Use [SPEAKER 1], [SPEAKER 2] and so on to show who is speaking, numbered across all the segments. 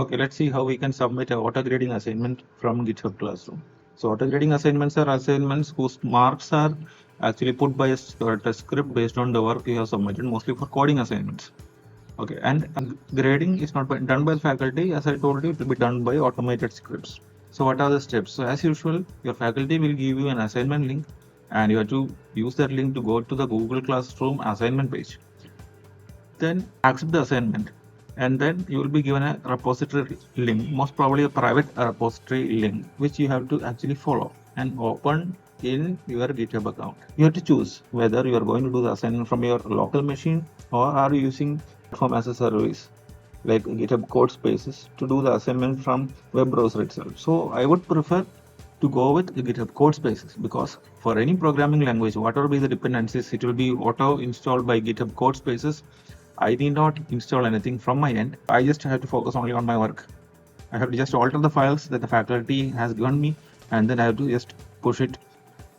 [SPEAKER 1] Okay, let's see how we can submit an auto grading assignment from GitHub Classroom. So auto grading assignments are assignments whose marks are actually put by a test script based on the work you have submitted, mostly for coding assignments. Okay, and grading is not done by the faculty. As I told you, it will be done by automated scripts. So what are the steps? So as usual, your faculty will give you an assignment link, and you have to use that link to go to the Google Classroom assignment page. Then accept the assignment, and then you will be given a repository link, most probably a private repository link, which you have to actually follow and open in your GitHub account. You have to choose whether you are going to do the assignment from your local machine or are you using platform as a service like GitHub Codespaces to do the assignment from web browser itself. So I would prefer to go with the GitHub Codespaces, because for any programming language, whatever be the dependencies, it will be auto installed by GitHub Codespaces. I need not install anything from my end. I just have to focus only on my work. I have to just alter the files that the faculty has given me, and then I have to just push it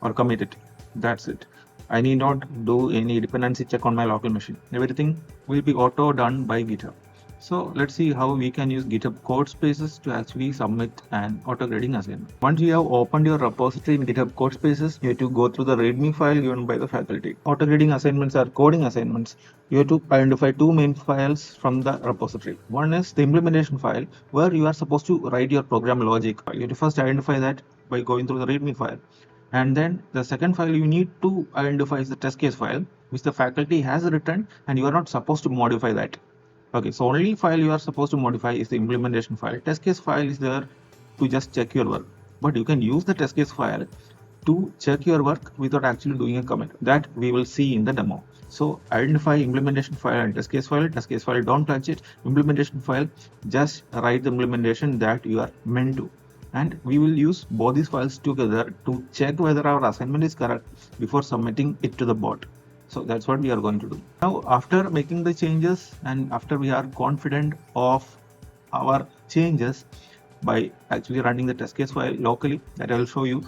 [SPEAKER 1] or commit it. That's it. I need not do any dependency check on my local machine. Everything will be auto done by GitHub. So let's see how we can use GitHub Codespaces to actually submit an auto grading assignment. Once you have opened your repository in GitHub Codespaces, you have to go through the README file given by the faculty. Auto grading assignments are coding assignments. You have to identify two main files from the repository. One is the implementation file, where you are supposed to write your program logic. You have to first identify that by going through the README file. And then the second file you need to identify is the test case file, which the faculty has written, and you are not supposed to modify that. Okay, so only file you are supposed to modify is the implementation file. Test case file is there to just check your work, but you can use the test case file to check your work without actually doing a commit. That we will see in the demo. So identify implementation file and test case file. Test case file, don't touch it. Implementation file, just write the implementation that you are meant to. And we will use both these files together to check whether our assignment is correct before submitting it to the bot. So that's what we are going to do. Now, after making the changes and after we are confident of our changes by actually running the test case file locally, that I will show you,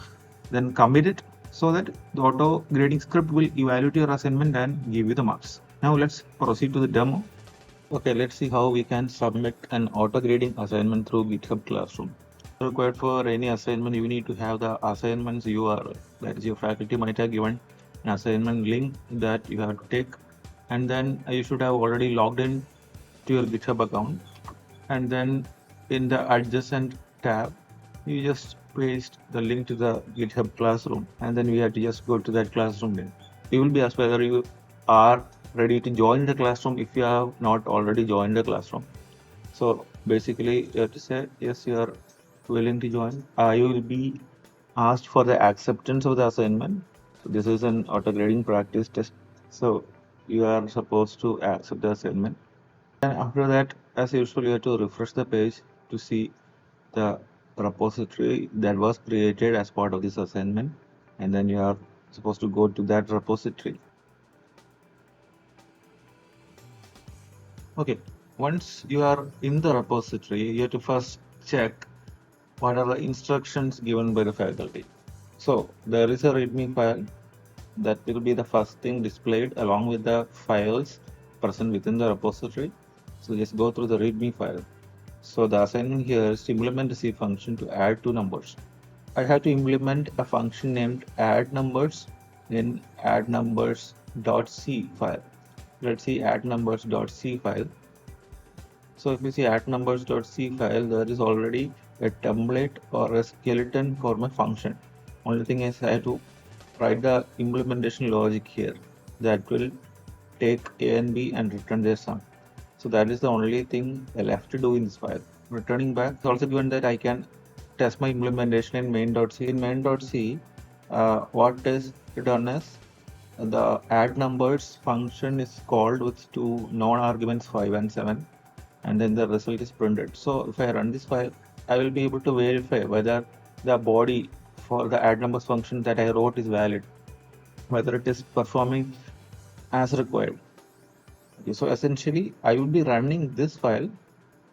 [SPEAKER 1] then commit it so that the auto grading script will evaluate your assignment and give you the marks. Now let's proceed to the demo. Okay, let's see how we can submit an auto grading assignment through GitHub Classroom. Required for any assignment, you need to have the assignments URL, that is your faculty might have given an assignment link that you have to take, and then you should have already logged in to your GitHub account, and then in the adjacent tab you just paste the link to the GitHub Classroom, and then we have to just go to that classroom link. You will be asked whether you are ready to join the classroom if you have not already joined the classroom. So basically you have to say yes, you are willing to join. You will be asked for the acceptance of the assignment. So this is an auto grading practice test. So you are supposed to accept the assignment. And after that, as usual, you have to refresh the page to see the repository that was created as part of this assignment. And then you are supposed to go to that repository. Okay, once you are in the repository, you have to first check what are the instructions given by the faculty. So there is a README file that will be the first thing displayed along with the files present within the repository. So just go through the README file. So the assignment here is to implement a C function to add two numbers. I have to implement a function named add numbers in addnumbers.c file. Let's see addnumbers.c file. So if you see addnumbers.c file, there is already a template or a skeleton for my function. Only thing is I have to write the implementation logic here that will take A and B and return their sum. So that is the only thing I left to do in this file. Returning back, it's also given that I can test my implementation in main.c. In main.c, what is done is the add numbers function is called with two known arguments 5 and 7, and then the result is printed. So if I run this file, I will be able to verify whether the body for the add numbers function that I wrote is valid, whether it is performing as required. Okay, so essentially I will be running this file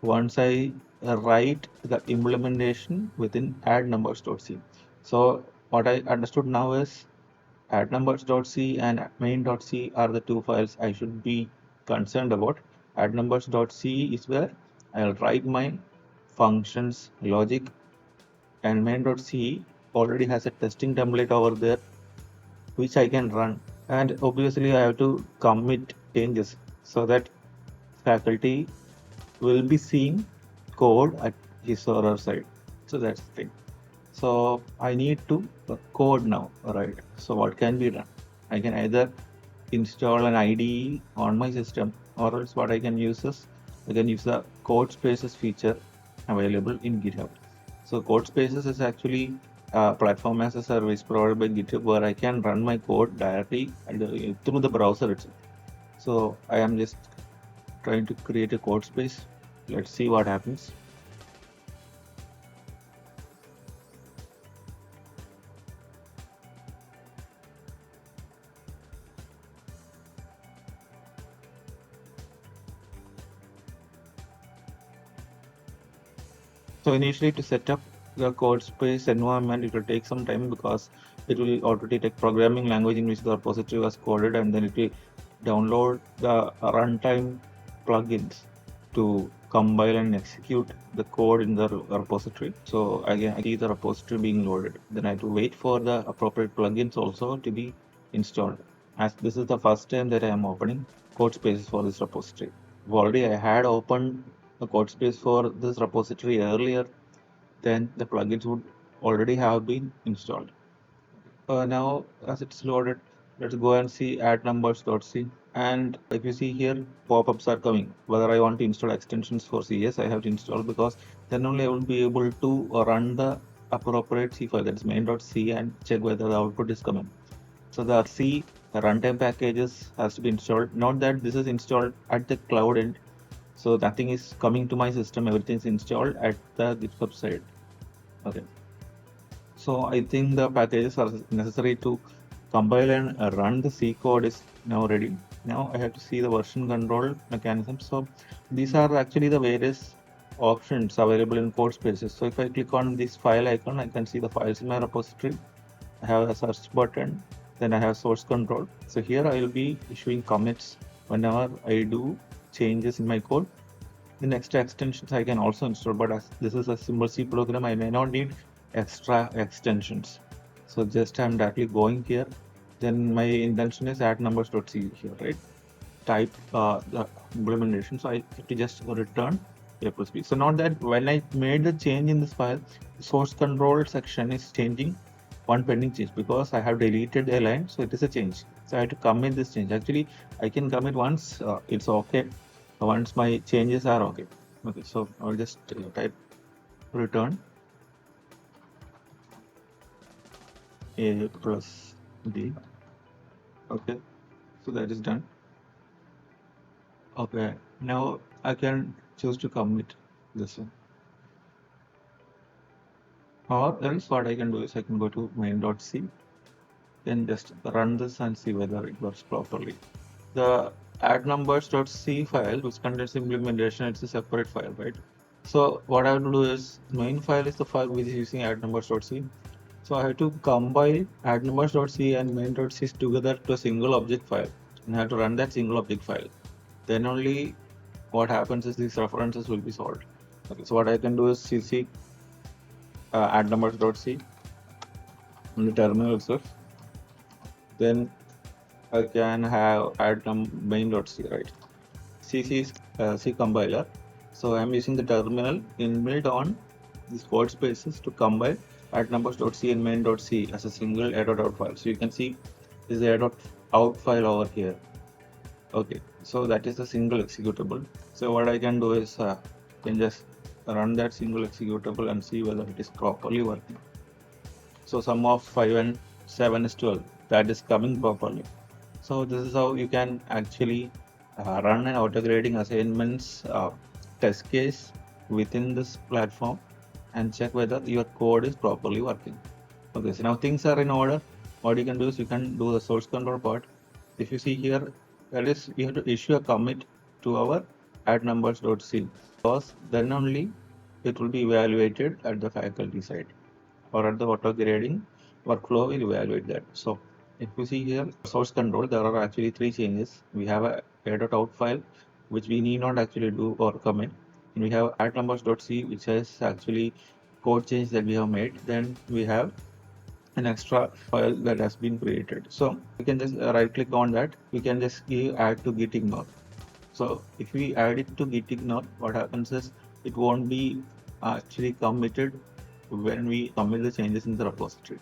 [SPEAKER 1] once I write the implementation within addnumbers.c. So what I understood now is addnumbers.c and main.c are the two files I should be concerned about. Addnumbers.c is where I'll write my functions logic, and main.c already has a testing template over there which I can run. And obviously I have to commit changes so that faculty will be seeing code at his or her side. So that's the thing. So I need to code now, right? So what can be done? I can either install an IDE on my system, or else what I can use is I can use the Codespaces feature available in GitHub. So Codespaces is actually a platform as a service provided by GitHub where I can run my code directly through the browser itself. So I am just trying to create a code space. Let's see what happens. So initially to set up the code space environment, it will take some time because it will already take programming language in which the repository was coded, and then it will download the runtime plugins to compile and execute the code in the repository. So again, I see the repository being loaded. Then I have to wait for the appropriate plugins also to be installed. As this is the first time that I am opening code spaces for this repository. Already I had opened the code space for this repository earlier, then the plugins would already have been installed. Now as it's loaded, let's go and see add numbers.c. And if you see here, pop-ups are coming. Whether I want to install extensions for CS, I have to install, because then only I will be able to run the appropriate C file, that is main.c, and check whether the output is coming. So the C, the runtime packages has to be installed. Note that this is installed at the cloud end, so nothing is coming to my system. Everything is installed at the GitHub side. Okay. So I think the packages are necessary to compile and run the C code is now ready. Now I have to see the version control mechanism. So these are actually the various options available in Codespaces. So if I click on this file icon, I can see the files in my repository. I have a search button, then I have source control. So here I will be issuing commits whenever I do changes in my code. The next extensions I can also install, but as this is a simple C program, I may not need extra extensions. So just I'm directly going here. Then my intention is add numbers.c here, right? Type the implementation. So I have to just return A plus B. So not that when I made the change in this file, the source control section is changing one pending change because I have deleted a line. So it is a change. So I have to commit this change. Actually, I can commit once, it's okay. Once my changes are okay. Okay, so I'll just type return A plus B. Okay, so that is done. Okay, now I can choose to commit this one. Or else what I can do is I can go to main.c, then just run this and see whether it works properly. The add numbers.c file, which contains implementation, it's a separate file, right? So what I have to do is main file is the file which is using add numbers.c. So I have to combine add numbers.c and main.c together to a single object file, and I have to run that single object file. Then only what happens is these references will be solved. Okay, so what I can do is cc add numbers.c in the terminal itself. Then I can have add main.c, right? cc is C compiler. So I'm using the terminal inbuilt on these code spaces to combine add numbers.c and main.c as a single a.out file. So you can see this is the a.out file over here. Okay, so that is a single executable. So what I can do is can just run that single executable and see whether it is properly working. So sum of 5 and 7 is 12. That is coming properly. So this is how you can actually run an auto-grading assignments test case within this platform and check whether your code is properly working. Okay, so now things are in order. What you can do is you can do the source control part. If you see here, that is, you have to issue a commit to our add numbers.c, because then only it will be evaluated at the faculty side, or at the auto grading workflow will evaluate that. So if you see here source control, there are actually 3 changes. We have a a.out file which we need not actually do or commit. We have add numbers.c, which is actually code change that we have made. Then we have an extra file that has been created. So we can just right click on that. We can just give add to git ignore. So if we add it to git ignore, what happens is it won't be actually committed when we commit the changes in the repository.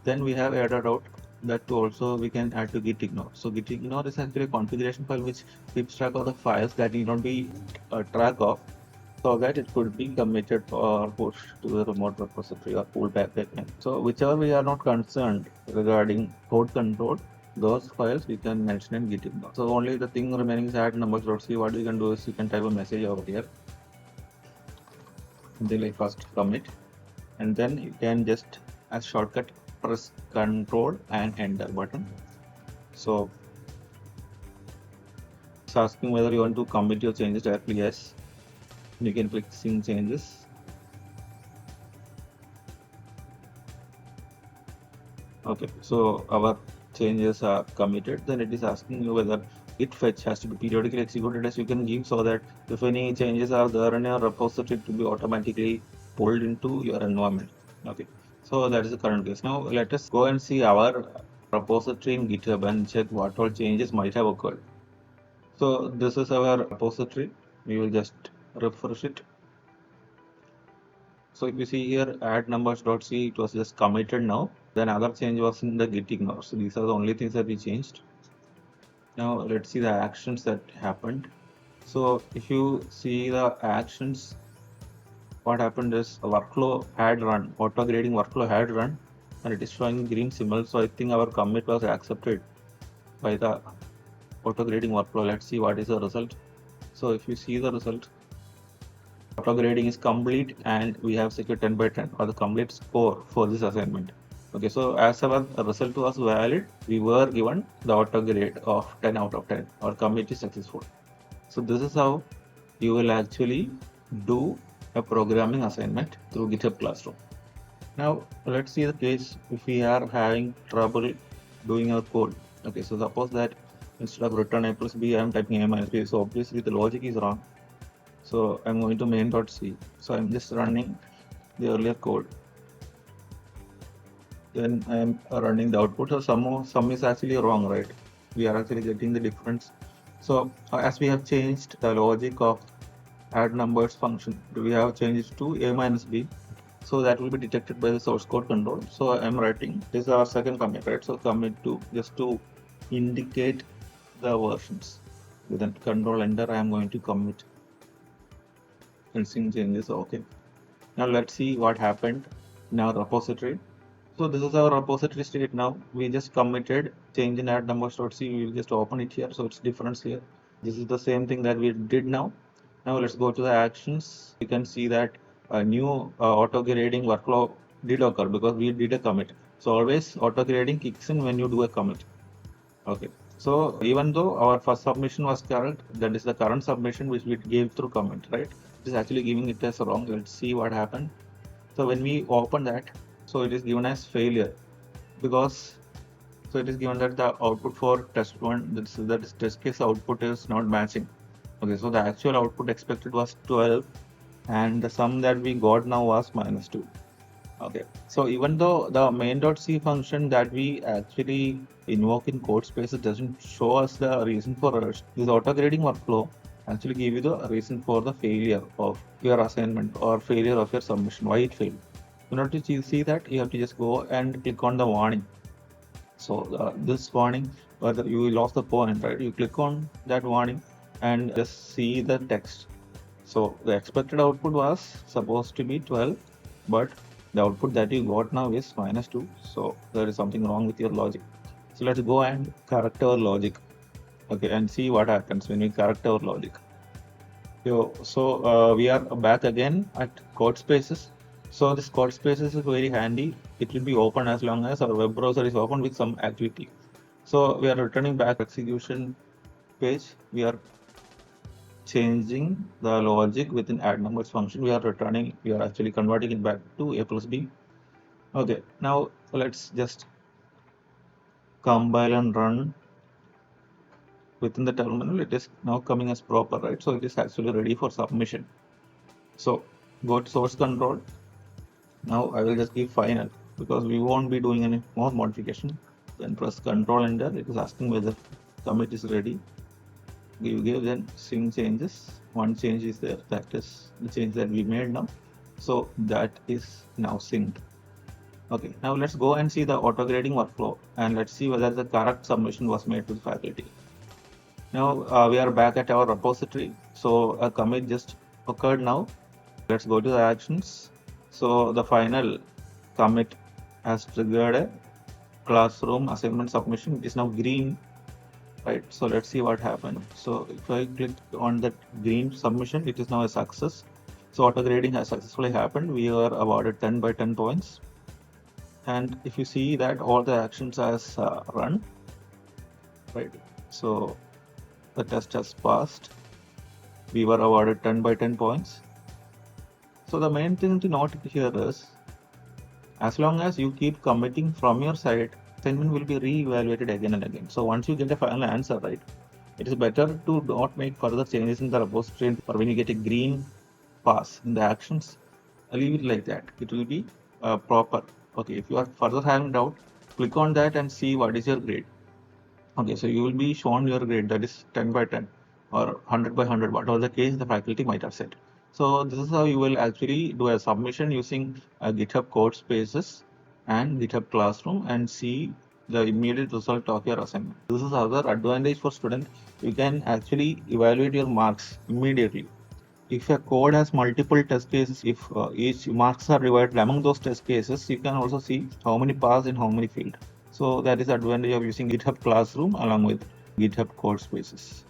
[SPEAKER 1] Then we have added out that also we can add to git ignore. So git ignore is actually a configuration file which keeps track of the files that need not be track of, so that it could be committed or pushed to the remote repository or pulled back again. So whichever we are not concerned regarding code control, those files we can mention in git ignore. So only the thing remaining is add numbers.c. What you can do is you can type a message over here until I first commit, and then you can just as shortcut press control and enter button. So it's asking whether you want to commit your changes directly. Yes, you can click sync changes. Okay, so our changes are committed. Then it is asking you whether git fetch has to be periodically executed, as you can give, so that if any changes are there in your repository, to be automatically pulled into your environment. Okay, so that is the current case. Now let us go and see our repository in GitHub and check what all changes might have occurred. So this is our repository. We will just refresh it. So if you see here add numbers.c, it was just committed now. Then other change was in the git ignore. So these are the only things that we changed. Now let's see the actions that happened. So if you see the actions, what happened is a workflow had run, auto grading workflow had run, and it is showing green symbol. So I think our commit was accepted by the auto grading workflow. Let's see what is the result. So if you see the result, auto grading is complete and we have secured 10 by 10 or the complete score for this assignment. Okay, so as our result was valid, we were given the auto grade of 10 out of 10 or commit is successful. So this is how you will actually do a programming assignment through GitHub Classroom. Now let's see the case if we are having trouble doing our code. Okay, so suppose that instead of return a plus b, I am typing a minus b. So obviously the logic is wrong. So I'm going to main.c. So I'm just running the earlier code. Then I'm running the output. So sum is actually wrong, right? We are actually getting the difference. So as we have changed the logic of add numbers function, we have changed to a minus b. So that will be detected by the source code control. So I'm writing this is our second commit, right? So commit to just to indicate the versions. With then control enter, I am going to commit and sync changes. Okay. Now let's see what happened in our repository. So this is our repository state now. We just committed change in add numbers.c. We will just open it here. So it's difference here. This is the same thing that we did now. Now let's go to the actions. You can see that a new auto grading workflow did occur because we did a commit. So always auto grading kicks in when you do a commit. Okay. So even though our first submission was correct, that is the current submission which we gave through commit, right? It is actually giving it as wrong. Let's see what happened. So when we open that, so it is given as failure because so it is given that the output for test one, that is test case output is not matching. Okay, so the actual output expected was 12 and the sum that we got now was -2. Okay, so even though the main.c function that we actually invoke in Codespaces doesn't show us the reason for errors, this auto grading workflow actually give you the reason for the failure of your assignment or failure of your submission, why it failed. In order to see that, you have to just go and click on the warning. So this warning, whether you lost the point, right? You click on that warning and just see the text. So the expected output was supposed to be 12, but the output that you got now is -2. So there is something wrong with your logic. So let's go and correct our logic. Okay, and see what happens when we correct our logic. So we are back again at Codespaces. So this Codespaces is very handy. It will be open as long as our web browser is open with some activity. So we are returning back execution page. We are changing the logic within add numbers function. We are actually converting it back to a plus b. Okay, now let's just compile and run within the terminal, it is now coming as proper, right? So it is actually ready for submission. So go to source control. Now I will just give final because we won't be doing any more modification. Then press Control Enter. It is asking whether commit is ready. You give then sync changes. One change is there. That is the change that we made now. So that is now synced. Okay, now let's go and see the auto grading workflow and let's see whether the correct submission was made to the faculty. Now we are back at our repository. So a commit just occurred now. Let's go to the actions. So the final commit has triggered a classroom assignment submission. It is now green, right? So let's see what happened. So if I click on that green submission, it is now a success. So auto grading has successfully happened. We are awarded 10 by 10 points. And if you see that all the actions has run, right? So the test has passed. We were awarded 10 by 10 points. So the main thing to note here is, as long as you keep committing from your side, assignment will be re-evaluated again and again. So once you get a final answer, right, it is better to not make further changes in the repository, or when you get a green pass in the actions, leave it like that. It will be proper. Okay, if you are further having doubt, click on that and see what is your grade. Okay, so you will be shown your grade, that is 10 by 10 or 100 by 100, whatever the case the faculty might have said. So this is how you will actually do a submission using GitHub Codespaces and GitHub Classroom and see the immediate result of your assignment. This is another advantage for student. You can actually evaluate your marks immediately. If a code has multiple test cases, if each marks are divided among those test cases, you can also see how many passed and how many failed. So that is the advantage of using GitHub Classroom along with GitHub Codespaces.